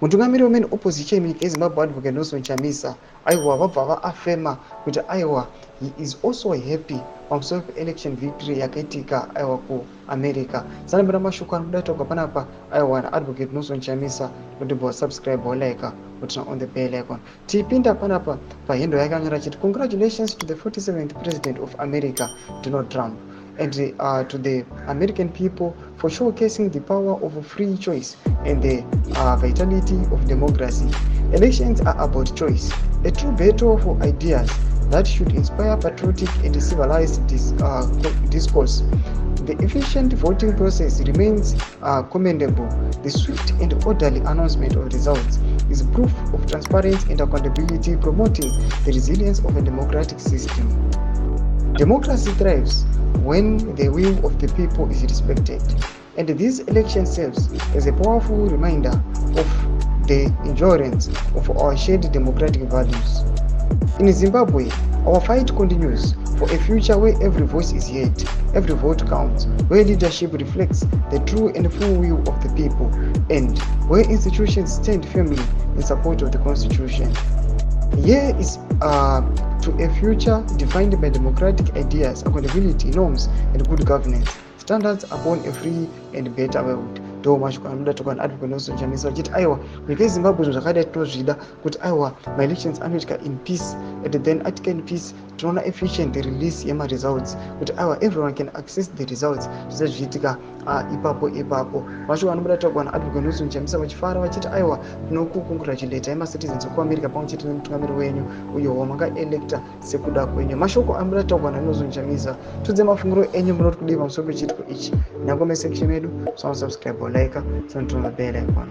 mutungamiri wemain opposition munyika yezimbabwe advocate Nelson Chamisa aiwa vabva vaafema kuti aiwa he is also happy pamusoro pe-election victory yakaitika aiwa kuamerica. Sanambira mashoko anobuda taurwa panapa aiwa naadvocate Nelson Chamisa kuti subscribe like kuti on the bell icon. Tipinda panapa pahendo yake anyora chiti congratulations to the 47th president of America Donald Trump and to the American people for showcasing the power of free choice and the vitality of democracy. Elections are about choice, a true battle for ideas that should inspire patriotic and civilized discourse. The efficient voting process remains commendable. The swift and orderly announcement of results is proof of transparency and accountability, promoting the resilience of a democratic system. Democracy thrives when the will of the people is respected, and this election serves as a powerful reminder of the endurance of our shared democratic values. In Zimbabwe, our fight continues for a future where every voice is heard, every vote counts, where leadership reflects the true and full will of the people, and where institutions stand firmly in support of the Constitution. Here is to a future defined by democratic ideas, accountability, norms, and good governance, standards upon a free and better world. Ndo mashoko anobuda taurwa naadvocate Nelson Chamisa achiti aiwa nyika yeZimbabwe zvinhu zvakadai tinozvida kuti aiwa ma-elections anoitika in peace, and then atika in peace tinoona efficient release yema-results kuti aiwa everyone can access the results zvisati zvichiitika ipapo. Mashoko anobuda taurwa naadvocate Nelson Chamisa vachifara vachiti aiwa tinokukongratulate ma-citizens vekuamerica pamwe chete nemutungamiri wenyu uyo wamakaelecta sekuda kwenyu. Mashoko anobuda taurwa naNelson Chamisa. Tudze mafungiro enyu munoti kudii pamusoro pechiitiko ichi. Nyangome section yedu, subscribe like, turn on the bell icon.